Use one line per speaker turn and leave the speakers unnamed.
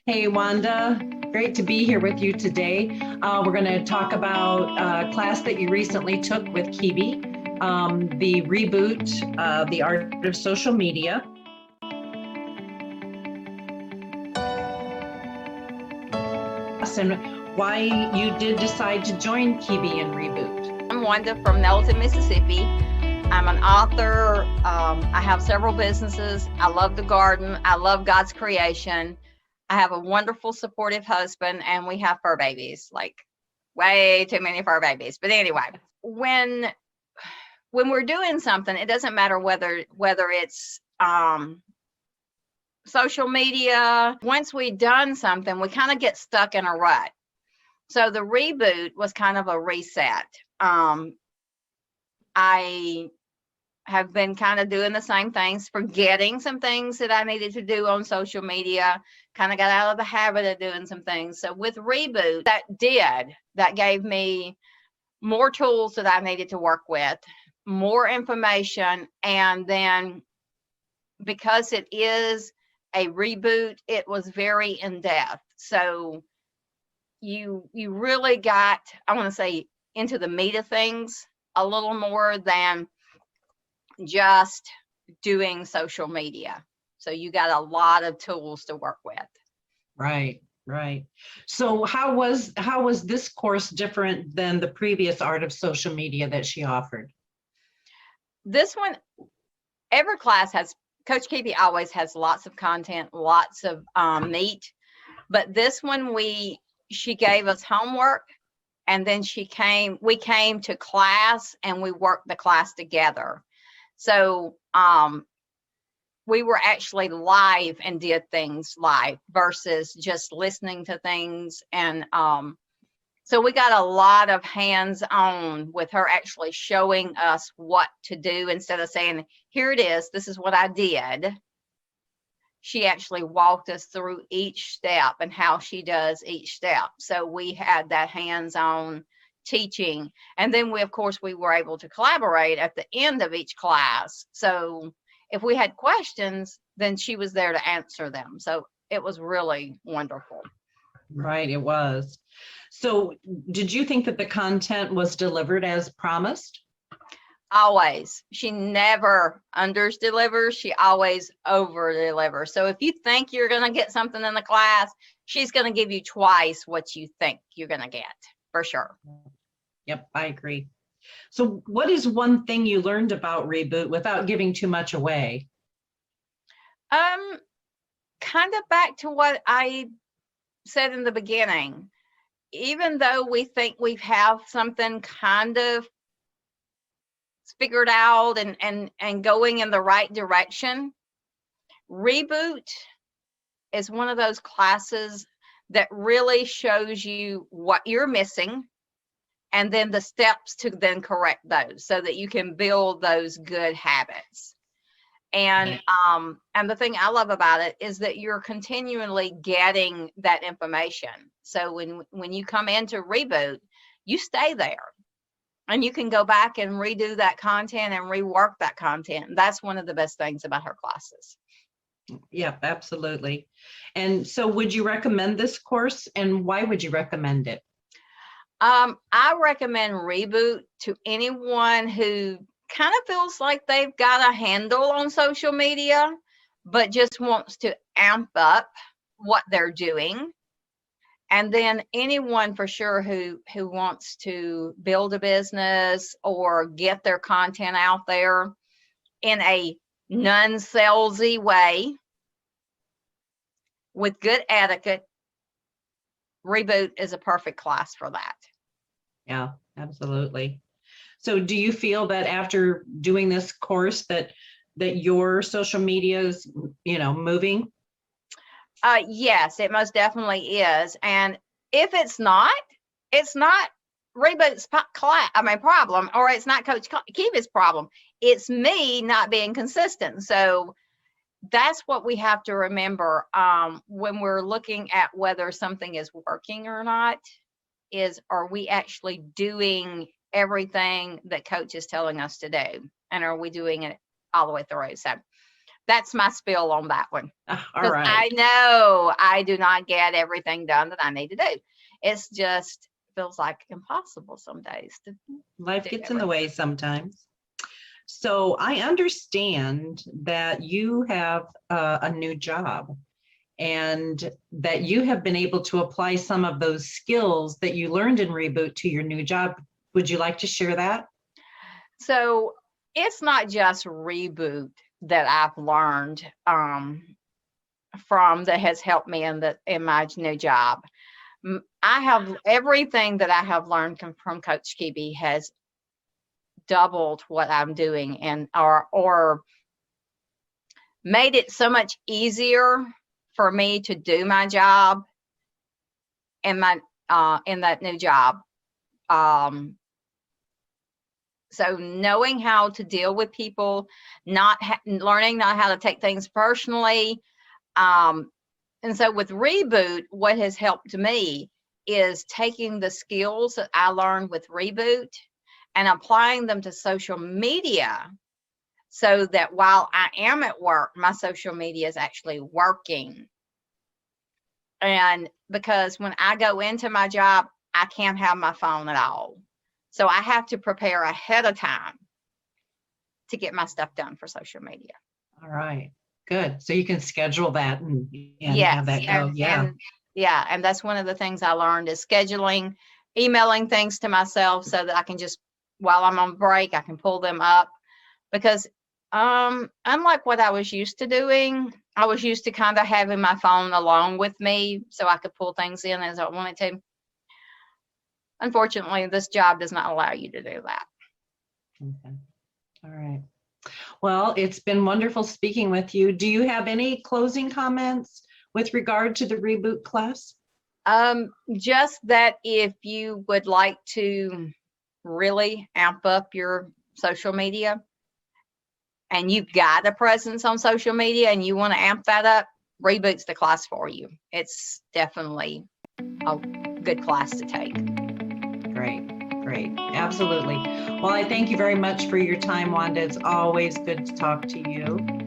Hey, Wanda. Great to be here with you today. We're going to talk about a class that you recently took with Kiwi, the Reboot, the Art of Social Media. And why you did decide to join Kiwi and Reboot.
I'm Wanda from Nelson, Mississippi. I'm an author. I have several businesses. I love the garden. I love God's creation. I have a wonderful, supportive husband, and we have fur babies, like way too many fur babies. But anyway, when we're doing something, it doesn't matter whether it's social media. Once we've done something, we kind of get stuck in a rut. So the reboot was kind of a reset. I have been kind of doing the same things, forgetting some things that I needed to do on social media, kind of got out of the habit of doing some things. So with Reboot, that gave me more tools that I needed to work with, more information. And then because it is a reboot, it was very in depth. So you really got, I want to say, into the meat of things a little more than just doing social media. So you got a lot of tools to work with.
Right. So how was this course different than the previous Art of Social Media that she offered?
This one, every class has, Coach Kiwi always has lots of content, lots of meat. But this one, she gave us homework, and then we came to class and we worked the class together. So we were actually live and did things live versus just listening to things. And so we got a lot of hands-on with her actually showing us what to do instead of saying, here it is, this is what I did. She actually walked us through each step and how she does each step. So we had that hands-on teaching. And then we were able to collaborate at the end of each class. So if we had questions, then she was there to answer them. So it was really wonderful.
Right, it was. So did you think that the content was delivered as promised?
Always. She never under-delivers. She always over-delivers. So if you think you're going to get something in the class, she's going to give you twice what you think you're going to get, for sure.
Yep, I agree. So what is one thing you learned about Reboot without giving too much away?
Kind of back to what I said in the beginning. Even though we think we have something kind of figured out and going in the right direction, Reboot is one of those classes that really shows you what you're missing and then the steps to then correct those so that you can build those good habits. And the thing I love about it is that you're continually getting that information. So when you come into Reboot, you stay there and you can go back and redo that content and rework that content. That's one of the best things about her classes.
Yeah, absolutely. And so would you recommend this course, and why would you recommend it?
I recommend Reboot to anyone who kind of feels like they've got a handle on social media, but just wants to amp up what they're doing. And then anyone for sure who wants to build a business or get their content out there in a non-salesy way with good etiquette, Reboot is a perfect class for that.
Yeah, absolutely. So do you feel that after doing this course that your social media is, moving?
Yes, it most definitely is. And if it's not Reboot's problem, or it's not Coach Kiwi's problem. It's me not being consistent. So that's what we have to remember when we're looking at whether something is working or not, is are we actually doing everything that Coach is telling us to do? And are we doing it all the way through? So that's my spill on that one.
All
Because
right.
I know I do not get everything done that I need to do. It's just feels like impossible some days to
Life
do
gets in the
everything.
way sometimes. So I understand that you have a new job and that you have been able to apply some of those skills that you learned in Reboot to your new job. Would you like to share that?
So it's not just Reboot that I've learned from that has helped me in my new job. I have everything that I have learned from Coach Kibi has doubled what I'm doing and or made it so much easier for me to do my job in my in that new job. So knowing how to deal with people, learning not how to take things personally. And so with Reboot, what has helped me is taking the skills that I learned with Reboot and applying them to social media so that while I am at work, my social media is actually working. And because when I go into my job, I can't have my phone at all. So I have to prepare ahead of time to get my stuff done for social media.
All right, good. So you can schedule that and
Yes,
have that go. Yeah.
and that's one of the things I learned is scheduling, emailing things to myself so that I can just, while I'm on break, I can pull them up. Because unlike what I was used to doing, I was used to kind of having my phone along with me so I could pull things in as I wanted to. Unfortunately, this job does not allow you to do that.
Okay. All right. Well, it's been wonderful speaking with you. Do you have any closing comments with regard to the Reboot class?
Just that if you would like to really amp up your social media and you've got a presence on social media and you want to amp that up, Reboot's the class for you. It's definitely a good class to take.
Great, great. Absolutely. Well, I thank you very much for your time, Wanda. It's always good to talk to you.